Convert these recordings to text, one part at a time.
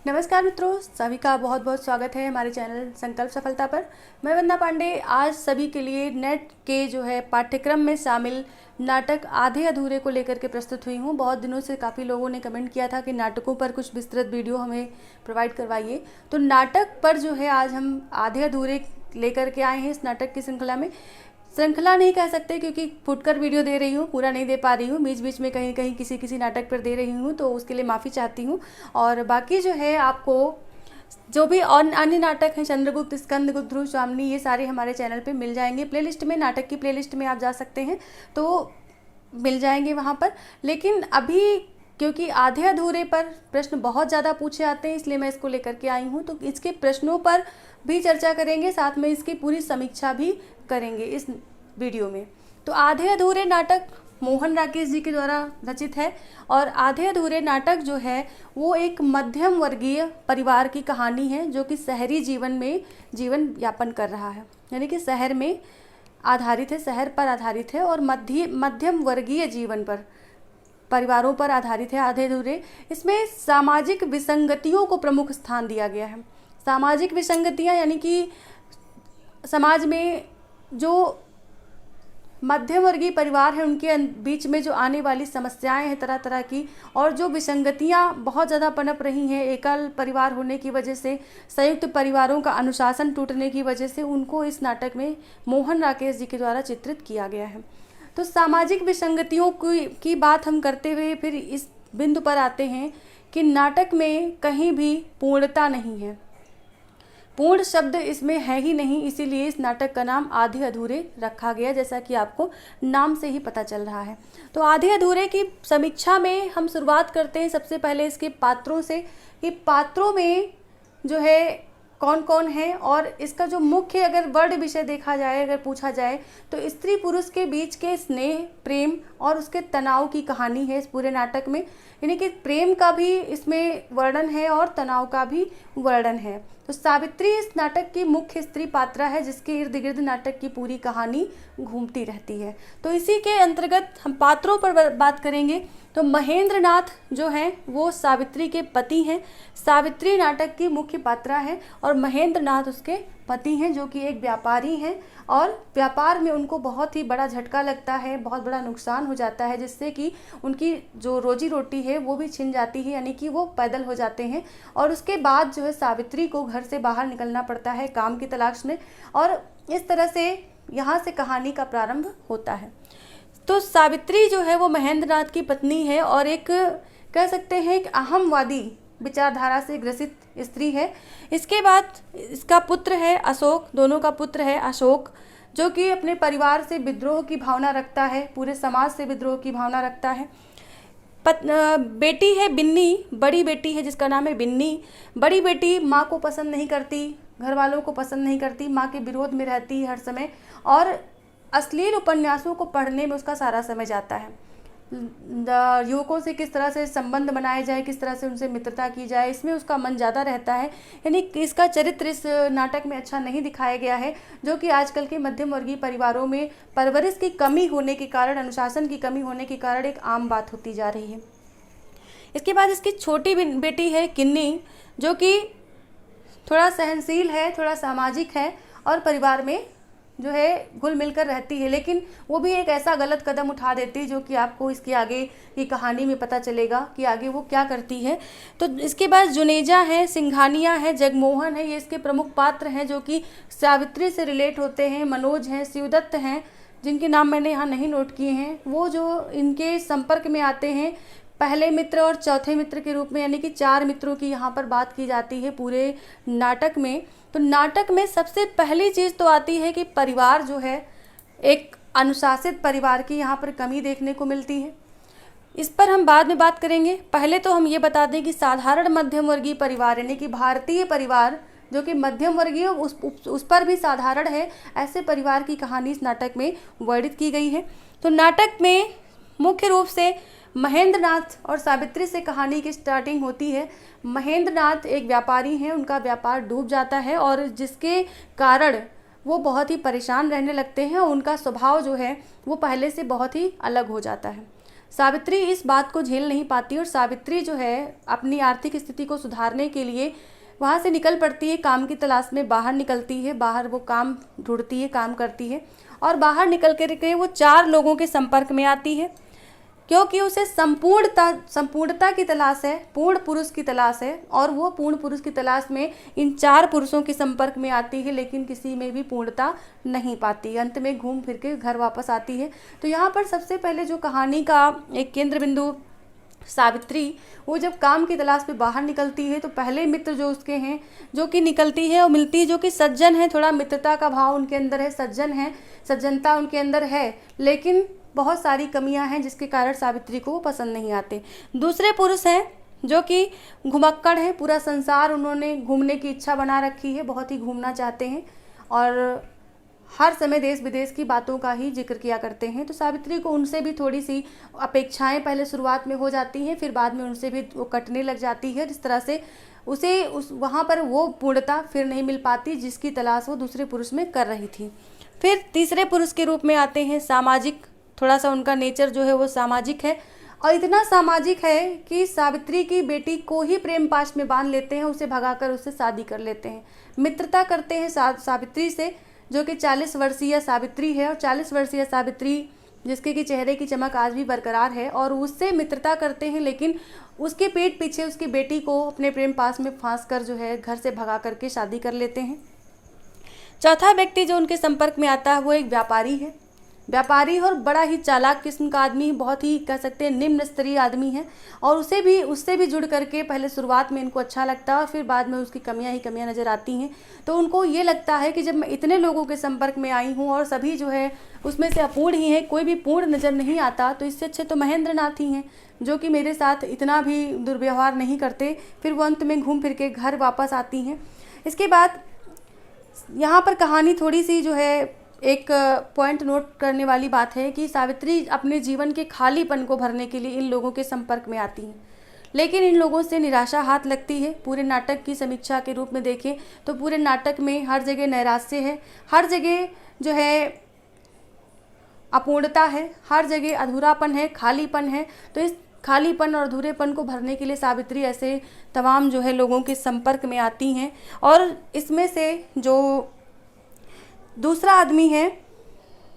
नमस्कार मित्रों, सभी का बहुत बहुत स्वागत है हमारे चैनल संकल्प सफलता पर। मैं वंदना पांडे आज सभी के लिए नेट के जो है पाठ्यक्रम में शामिल नाटक आधे अधूरे को लेकर के प्रस्तुत हुई हूँ। बहुत दिनों से काफ़ी लोगों ने कमेंट किया था कि नाटकों पर कुछ विस्तृत वीडियो हमें प्रोवाइड करवाइए, तो नाटक पर जो है आज हम आधे अधूरे लेकर के आए हैं। इस नाटक की श्रृंखला नहीं कह सकते क्योंकि फुटकर वीडियो दे रही हूँ, पूरा नहीं दे पा रही हूँ, बीच बीच में कहीं कहीं किसी नाटक पर दे रही हूँ, तो उसके लिए माफ़ी चाहती हूँ। और बाकी जो है आपको जो भी अन्य नाटक हैं, चंद्रगुप्त, स्कंदगुप्त, ध्रुव स्वामिनी, ये सारे हमारे चैनल पे मिल जाएंगे। प्लेलिस्ट में, नाटक की प्लेलिस्ट में आप जा सकते हैं तो मिल जाएंगे वहाँ पर। लेकिन अभी क्योंकि आधे अधूरे पर प्रश्न बहुत ज़्यादा पूछे आते हैं, इसलिए मैं इसको लेकर के आई हूँ। तो इसके प्रश्नों पर भी चर्चा करेंगे, साथ में इसकी पूरी समीक्षा भी करेंगे इस वीडियो में। तो आधे अधूरे नाटक मोहन राकेश जी के द्वारा रचित है और आधे अधूरे नाटक जो है वो एक मध्यम वर्गीय परिवार की कहानी है जो कि शहरी जीवन में जीवन यापन कर रहा है, यानी कि शहर में आधारित है, शहर पर आधारित है और मध्यम वर्गीय जीवन पर, परिवारों पर आधारित है आधे अधूरे। इसमें सामाजिक विसंगतियों को प्रमुख स्थान दिया गया है। सामाजिक विसंगतियां यानी कि समाज में जो मध्यम वर्गीय परिवार है उनके बीच में जो आने वाली समस्याएं हैं तरह तरह की, और जो विसंगतियां बहुत ज़्यादा पनप रही हैं एकल परिवार होने की वजह से, संयुक्त परिवारों का अनुशासन टूटने की वजह से, उनको इस नाटक में मोहन राकेश जी के द्वारा चित्रित किया गया है। तो सामाजिक विसंगतियों की बात हम करते हुए फिर इस बिंदु पर आते हैं कि नाटक में कहीं भी पूर्णता नहीं है, पूर्ण शब्द इसमें है ही नहीं, इसीलिए इस नाटक का नाम आधे अधूरे रखा गया, जैसा कि आपको नाम से ही पता चल रहा है। तो आधे अधूरे की समीक्षा में हम शुरुआत करते हैं सबसे पहले इसके पात्रों से, कि पात्रों में जो है कौन कौन है, और इसका जो मुख्य अगर वर्ड विषय देखा जाए, अगर पूछा जाए तो स्त्री पुरुष के बीच के स्नेह, प्रेम और उसके तनाव की कहानी है इस पूरे नाटक में। यानी कि प्रेम का भी इसमें वर्णन है और तनाव का भी वर्णन है। तो सावित्री इस नाटक की मुख्य स्त्री पात्रा है जिसके इर्द गिर्द नाटक की पूरी कहानी घूमती रहती है। तो इसी के अंतर्गत हम पात्रों पर बात करेंगे। तो महेंद्र नाथ जो हैं वो सावित्री के पति हैं। सावित्री नाटक की मुख्य पात्रा है और महेंद्र नाथ उसके पति हैं जो कि एक व्यापारी हैं, और व्यापार में उनको बहुत ही बड़ा झटका लगता है, बहुत बड़ा नुकसान हो जाता है, जिससे कि उनकी जो रोजी रोटी है वो भी छिन जाती है, यानी कि वो पैदल हो जाते हैं। और उसके बाद जो है सावित्री को घर से बाहर निकलना पड़ता है काम की तलाश में, और इस तरह से यहाँ से कहानी का प्रारंभ होता है। तो सावित्री जो है वो महेंद्र नाथ की पत्नी है और एक कह सकते हैं एक अहमवादी विचारधारा से ग्रसित स्त्री है। इसके बाद इसका पुत्र है अशोक, दोनों का पुत्र है अशोक, जो कि अपने परिवार से विद्रोह की भावना रखता है, पूरे समाज से विद्रोह की भावना रखता है। बेटी है बिन्नी, बड़ी बेटी है जिसका नाम है बिन्नी। बड़ी बेटी माँ को पसंद नहीं करती, घर वालों को पसंद नहीं करती, माँ के विरोध में रहती है हर समय, और अश्लील उपन्यासों को पढ़ने में उसका सारा समय जाता है। युवकों से किस तरह से संबंध बनाए जाए, किस तरह से उनसे मित्रता की जाए, इसमें उसका मन ज़्यादा रहता है। यानी इसका चरित्र इस नाटक में अच्छा नहीं दिखाया गया है, जो कि आजकल के मध्यम वर्गीय परिवारों में परवरिश की कमी होने के कारण, अनुशासन की कमी होने के कारण एक आम बात होती जा रही है। इसके बाद इसकी छोटी बेटी है किन्नी, जो कि थोड़ा सहनशील है, थोड़ा सामाजिक है और परिवार में जो है घुल मिलकर रहती है, लेकिन वो भी एक ऐसा गलत कदम उठा देती है जो कि आपको इसके आगे की कहानी में पता चलेगा कि आगे वो क्या करती है। तो इसके बाद जुनेजा है, सिंघानिया है, जगमोहन है, ये इसके प्रमुख पात्र हैं जो कि सावित्री से रिलेट होते हैं। मनोज हैं, शिवदत्त हैं, जिनके नाम मैंने यहाँ नहीं नोट किए हैं, वो जो इनके संपर्क में आते हैं पहले मित्र और चौथे मित्र के रूप में, यानी कि 4 मित्रों की यहाँ पर बात की जाती है पूरे नाटक में। तो नाटक में सबसे पहली चीज़ तो आती है कि परिवार जो है एक अनुशासित परिवार की यहाँ पर कमी देखने को मिलती है। इस पर हम बाद में बात करेंगे। पहले तो हम ये बता दें कि साधारण मध्यम वर्गीय परिवार, यानी कि भारतीय परिवार जो कि मध्यम वर्गीय उस पर भी साधारण है, ऐसे परिवार की कहानी इस नाटक में वर्णित की गई है। तो नाटक में मुख्य रूप से महेंद्र नाथ और सावित्री से कहानी की स्टार्टिंग होती है। महेंद्र नाथ एक व्यापारी हैं, उनका व्यापार डूब जाता है और जिसके कारण वो बहुत ही परेशान रहने लगते हैं और उनका स्वभाव जो है वो पहले से बहुत ही अलग हो जाता है। सावित्री इस बात को झेल नहीं पाती और सावित्री जो है अपनी आर्थिक स्थिति को सुधारने के लिए वहाँ से निकल पड़ती है, काम की तलाश में बाहर निकलती है, बाहर वो काम ढूंढती है, काम करती है और बाहर निकल के वो 4 लोगों के संपर्क में आती है, क्योंकि उसे संपूर्णता की तलाश है, पूर्ण पुरुष की तलाश है और वो पूर्ण पुरुष की तलाश में इन 4 पुरुषों के संपर्क में आती है, लेकिन किसी में भी पूर्णता नहीं पाती। अंत में घूम फिर के घर वापस आती है। तो यहाँ पर सबसे पहले जो कहानी का एक केंद्र बिंदु सावित्री, वो जब काम की तलाश में बाहर निकलती है तो पहले मित्र जो उसके हैं, जो कि निकलती है और मिलती है, जो कि सज्जन है, थोड़ा मित्रता का भाव उनके अंदर है, सज्जन है, सज्जनता उनके अंदर है, लेकिन बहुत सारी कमियां हैं जिसके कारण सावित्री को वो पसंद नहीं आते। दूसरे पुरुष हैं जो कि घुमक्कड़ हैं, पूरा संसार उन्होंने घूमने की इच्छा बना रखी है, बहुत ही घूमना चाहते हैं और हर समय देश विदेश की बातों का ही जिक्र किया करते हैं। तो सावित्री को उनसे भी थोड़ी सी अपेक्षाएं पहले शुरुआत में हो जाती हैं, फिर बाद में उनसे भी वो कटने लग जाती है। जिस तरह से उसे वहाँ पर वो पूर्णता फिर नहीं मिल पाती जिसकी तलाश वो दूसरे पुरुष में कर रही थी। फिर तीसरे पुरुष के रूप में आते हैं सामाजिक, थोड़ा सा उनका नेचर जो है वो सामाजिक है और इतना सामाजिक है कि सावित्री की बेटी को ही प्रेम पाश में बांध लेते हैं, उसे भगाकर उससे शादी कर लेते हैं, मित्रता करते हैं सावित्री से, जो कि 40 वर्षीय सावित्री है और 40 वर्षीय सावित्री जिसके कि चेहरे की चमक आज भी बरकरार है और उससे मित्रता करते हैं, लेकिन उसके पेट पीछे उसकी बेटी को अपने प्रेम पाश में फांस कर जो है घर से भगा करके शादी कर लेते हैं। चौथा व्यक्ति जो उनके संपर्क में आता है वो एक व्यापारी है, व्यापारी और बड़ा ही चालाक किस्म का आदमी, बहुत ही कह सकते हैं निम्न स्तरीय आदमी है और उससे भी जुड़ करके पहले शुरुआत में इनको अच्छा लगता है और फिर बाद में उसकी कमियां ही कमियां नज़र आती हैं। तो उनको ये लगता है कि जब मैं इतने लोगों के संपर्क में आई हूँ और सभी जो है उसमें से अपूर्ण ही है, कोई भी पूर्ण नज़र नहीं आता, तो इससे अच्छे तो महेंद्र नाथ ही हैं जो कि मेरे साथ इतना भी दुर्व्यवहार नहीं करते। फिर वो अंत में घूम फिर के घर वापस आती हैं। इसके बाद यहाँ पर कहानी थोड़ी सी जो है एक पॉइंट नोट करने वाली बात है कि सावित्री अपने जीवन के खालीपन को भरने के लिए इन लोगों के संपर्क में आती हैं, लेकिन इन लोगों से निराशा हाथ लगती है। पूरे नाटक की समीक्षा के रूप में देखें तो पूरे नाटक में हर जगह नैराश्य है, हर जगह जो है अपूर्णता है, हर जगह अधूरापन है, खालीपन है। तो इस खालीपन और अधूरेपन को भरने के लिए सावित्री ऐसे तमाम जो है लोगों के संपर्क में आती हैं और इसमें से जो दूसरा आदमी है,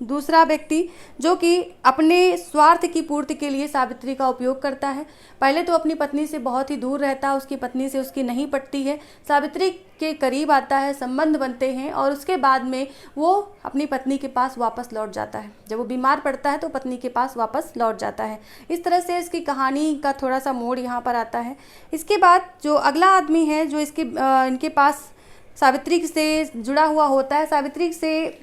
दूसरा व्यक्ति जो कि अपने स्वार्थ की पूर्ति के लिए सावित्री का उपयोग करता है। पहले तो अपनी पत्नी से बहुत ही दूर रहता है, उसकी पत्नी से उसकी नहीं पटती है, सावित्री के करीब आता है, संबंध बनते हैं और उसके बाद में वो अपनी पत्नी के पास वापस लौट जाता है। जब वो बीमार पड़ता है तो पत्नी के पास वापस लौट जाता है। इस तरह से इसकी कहानी का थोड़ा सा मोड़ यहाँ पर आता है। इसके बाद जो अगला आदमी है जो इनके पास सावित्री से जुड़ा हुआ होता है, सावित्री से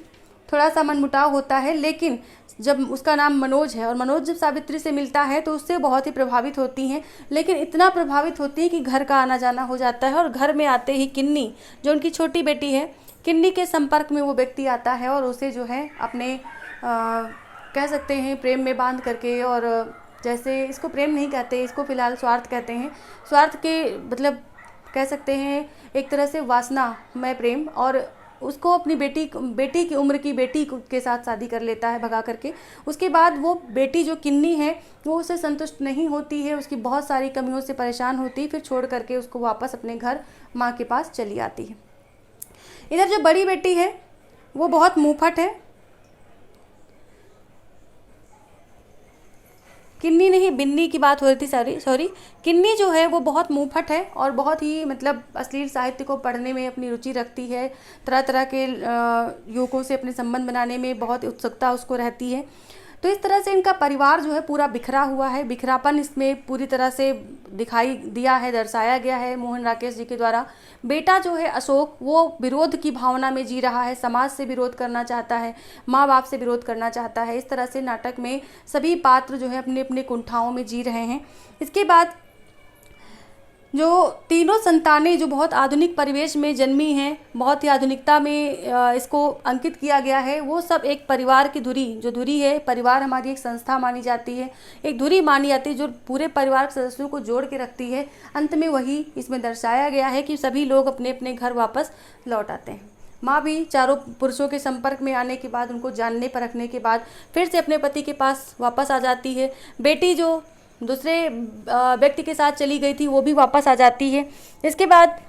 थोड़ा सा मनमुटाव होता है, लेकिन जब उसका नाम मनोज है और मनोज जब सावित्री से मिलता है तो उससे बहुत ही प्रभावित होती हैं, लेकिन इतना प्रभावित होती है कि घर का आना जाना हो जाता है और घर में आते ही किन्नी जो उनकी छोटी बेटी है, किन्नी के संपर्क में वो व्यक्ति आता है और उसे जो है अपने कह सकते हैं प्रेम में बांध करके, और जैसे इसको प्रेम नहीं कहते, इसको फिलहाल स्वार्थ कहते हैं, स्वार्थ के मतलब कह सकते हैं एक तरह से वासना में प्रेम, और उसको अपनी बेटी की उम्र की बेटी के साथ शादी कर लेता है भगा करके। उसके बाद वो बेटी जो किन्नी है वो उससे संतुष्ट नहीं होती है, उसकी बहुत सारी कमियों से परेशान होती है, फिर छोड़ करके उसको वापस अपने घर माँ के पास चली आती है। इधर जो बड़ी बेटी है वो बहुत मुंहफट है, किन्नी नहीं बिन्नी की बात हो रही थी, सॉरी किन्नी जो है वो बहुत मुंहफट है और बहुत ही मतलब अश्लील साहित्य को पढ़ने में अपनी रुचि रखती है, तरह तरह के युवकों से अपने संबंध बनाने में बहुत उत्सुकता उसको रहती है। तो इस तरह से इनका परिवार जो है पूरा बिखरा हुआ है, बिखरापन इसमें पूरी तरह से दिखाई दिया है, दर्शाया गया है मोहन राकेश जी के द्वारा। बेटा जो है अशोक वो विरोध की भावना में जी रहा है, समाज से विरोध करना चाहता है, माँ बाप से विरोध करना चाहता है। इस तरह से नाटक में सभी पात्र जो है अपने अपने कुंठाओं में जी रहे हैं। इसके बाद जो तीनों संतानें जो बहुत आधुनिक परिवेश में जन्मी हैं, बहुत ही आधुनिकता में इसको अंकित किया गया है, वो सब एक परिवार की धुरी, जो धुरी है परिवार हमारी एक संस्था मानी जाती है, एक धुरी मानी जाती है जो पूरे परिवार के सदस्यों को जोड़ के रखती है। अंत में वही इसमें दर्शाया गया है कि सभी लोग अपने अपने घर वापस लौट आते हैं। माँ भी चारों पुरुषों के संपर्क में आने के बाद, उनको जानने परखने के बाद फिर से अपने पति के पास वापस आ जाती है। बेटी जो दूसरे व्यक्ति के साथ चली गई थी वो भी वापस आ जाती है। इसके बाद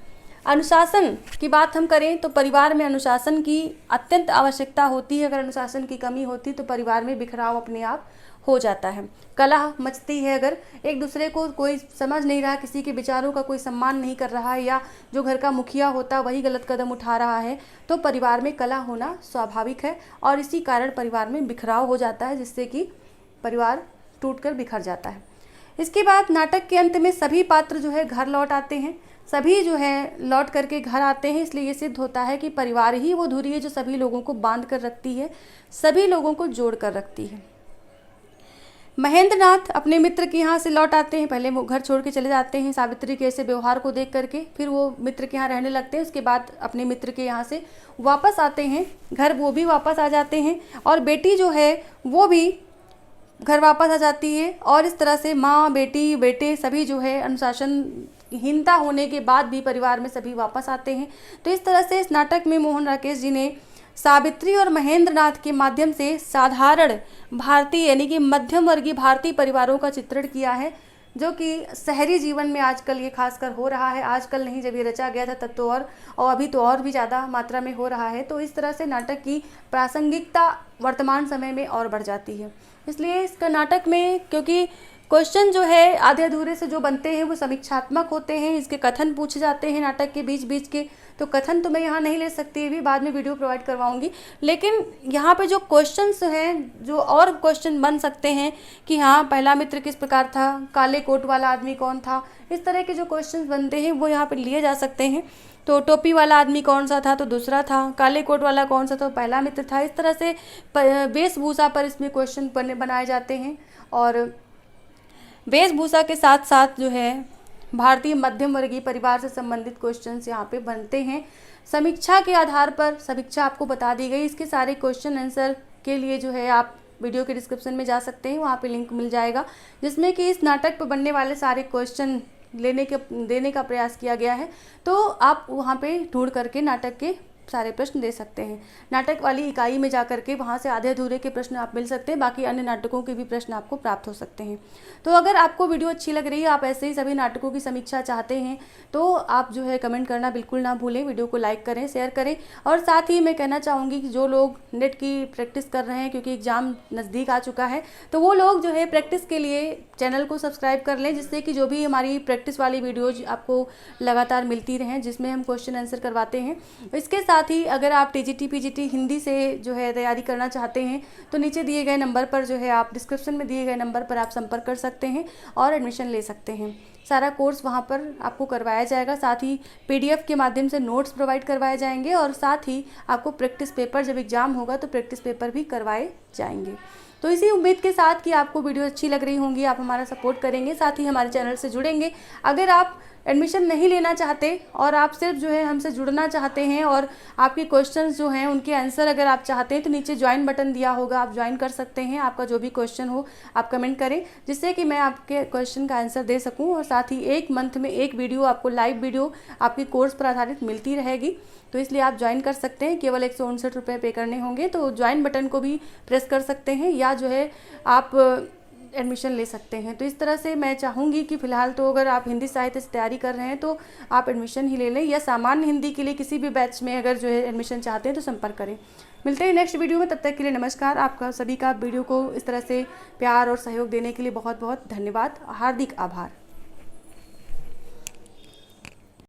अनुशासन की बात हम करें तो परिवार में अनुशासन की अत्यंत आवश्यकता होती है। अगर अनुशासन की कमी होती तो परिवार में बिखराव अपने आप हो जाता है, कलह मचती है। अगर एक दूसरे को कोई समझ नहीं रहा, किसी के विचारों का कोई सम्मान नहीं कर रहा है, या जो घर का मुखिया होता है वही गलत कदम उठा रहा है, तो परिवार में कलह होना स्वाभाविक है और इसी कारण परिवार में बिखराव हो जाता है, जिससे कि परिवार टूटकर बिखर जाता है। इसके बाद नाटक के अंत में सभी पात्र जो है घर लौट आते हैं, सभी जो है लौट करके घर आते हैं। इसलिए ये सिद्ध होता है कि परिवार ही वो धुरी है जो सभी लोगों को बांध कर रखती है, सभी लोगों को जोड़ कर रखती है। महेंद्र नाथ अपने मित्र के यहाँ से लौट आते हैं। पहले वो घर छोड़ के चले जाते हैं सावित्री के ऐसे व्यवहार को देख करके, फिर वो मित्र के यहाँ रहने लगते हैं। उसके बाद अपने मित्र के यहाँ से वापस आते हैं घर, वो भी वापस आ जाते हैं और बेटी जो है वो भी घर वापस आ जाती है। और इस तरह से माँ, बेटी, बेटे सभी जो है अनुशासनहीनता होने के बाद भी परिवार में सभी वापस आते हैं। तो इस तरह से इस नाटक में मोहन राकेश जी ने सावित्री और महेंद्र नाथ के माध्यम से साधारण भारतीय यानी कि मध्यम वर्गीय भारतीय परिवारों का चित्रण किया है, जो कि शहरी जीवन में आजकल ये खासकर हो रहा है। आजकल नहीं, जब ये रचा गया था तब तो और अभी तो और भी ज़्यादा मात्रा में हो रहा है। तो इस तरह से नाटक की प्रासंगिकता वर्तमान समय में और बढ़ जाती है। इसलिए इसका नाटक में, क्योंकि क्वेश्चन जो है आधे अधूरे से जो बनते हैं वो समीक्षात्मक होते हैं, इसके कथन पूछे जाते हैं नाटक के बीच बीच के, तो कथन तो मैं यहाँ नहीं ले सकती, भी बाद में वीडियो प्रोवाइड करवाऊंगी। लेकिन यहाँ पे जो क्वेश्चंस हैं, जो और क्वेश्चन बन सकते हैं कि हाँ पहला मित्र किस प्रकार था, काले कोट वाला आदमी कौन था, इस तरह के जो क्वेश्चंस बनते हैं वो यहाँ पे लिए जा सकते हैं। तो टोपी वाला आदमी कौन सा था, तो दूसरा था। काले कोट वाला कौन सा, तो पहला मित्र था। इस तरह से वेशभूषा पर इसमें क्वेश्चन बनाए जाते हैं और वेशभूषा के साथ साथ जो है भारतीय मध्यम वर्गीय परिवार से संबंधित क्वेश्चंस यहाँ पे बनते हैं। समीक्षा के आधार पर समीक्षा आपको बता दी गई। इसके सारे क्वेश्चन आंसर के लिए जो है आप वीडियो के डिस्क्रिप्शन में जा सकते हैं, वहाँ पे लिंक मिल जाएगा, जिसमें कि इस नाटक पर बनने वाले सारे क्वेश्चन देने का प्रयास किया गया है। तो आप वहाँ पे ढूंढ करके नाटक के सारे प्रश्न दे सकते हैं। नाटक वाली इकाई में जा करके वहाँ से आधे अधूरे के प्रश्न आप मिल सकते हैं, बाकी अन्य नाटकों के भी प्रश्न आपको प्राप्त हो सकते हैं। तो अगर आपको वीडियो अच्छी लग रही है, आप ऐसे ही सभी नाटकों की समीक्षा चाहते हैं, तो आप जो है कमेंट करना बिल्कुल ना भूलें, वीडियो को लाइक करें, शेयर करें। और साथ ही मैं कहना चाहूँगी कि जो लोग नेट की प्रैक्टिस कर रहे हैं, क्योंकि एग्ज़ाम नज़दीक आ चुका है, तो वो लोग जो है प्रैक्टिस के लिए चैनल को सब्सक्राइब कर लें, जिससे कि जो भी हमारी प्रैक्टिस वाली वीडियोज आपको लगातार मिलती रहें, जिसमें हम क्वेश्चन आंसर करवाते हैं। इसके साथ ही अगर आप टीजीटी पीजीटी हिंदी से जो है तैयारी करना चाहते हैं, तो नीचे दिए गए नंबर पर जो है आप डिस्क्रिप्शन में दिए गए नंबर पर आप संपर्क कर सकते हैं और एडमिशन ले सकते हैं। सारा कोर्स वहाँ पर आपको करवाया जाएगा, साथ ही पीडीएफ के माध्यम से नोट्स प्रोवाइड करवाए जाएंगे और साथ ही आपको प्रैक्टिस पेपर, जब एग्ज़ाम होगा तो प्रैक्टिस पेपर भी करवाए जाएंगे। तो इसी उम्मीद के साथ कि आपको वीडियो अच्छी लग रही होंगी, आप हमारा सपोर्ट करेंगे, साथ ही हमारे चैनल से जुड़ेंगे। अगर आप एडमिशन नहीं लेना चाहते और आप सिर्फ जो है हमसे जुड़ना चाहते हैं और आपके क्वेश्चंस जो हैं उनके आंसर अगर आप चाहते हैं, तो नीचे ज्वाइन बटन दिया होगा, आप ज्वाइन कर सकते हैं। आपका जो भी क्वेश्चन हो आप कमेंट करें, जिससे कि मैं आपके क्वेश्चन का आंसर दे सकूं। और साथ ही एक मंथ में एक वीडियो आपको, लाइव वीडियो आपकी कोर्स पर आधारित मिलती रहेगी। तो इसलिए आप ज्वाइन कर सकते हैं, केवल 159 रुपये पे करने होंगे। तो ज्वाइन बटन को भी प्रेस कर सकते हैं या जो है आप एडमिशन ले सकते हैं। तो इस तरह से मैं चाहूँगी कि फ़िलहाल तो अगर आप हिंदी साहित्य से तैयारी कर रहे हैं तो आप एडमिशन ही ले लें, या सामान्य हिंदी के लिए किसी भी बैच में अगर जो है एडमिशन चाहते हैं तो संपर्क करें। मिलते हैं नेक्स्ट वीडियो में, तब तक के लिए नमस्कार। आपका सभी का वीडियो को इस तरह से प्यार और सहयोग देने के लिए बहुत बहुत धन्यवाद, हार्दिक आभार।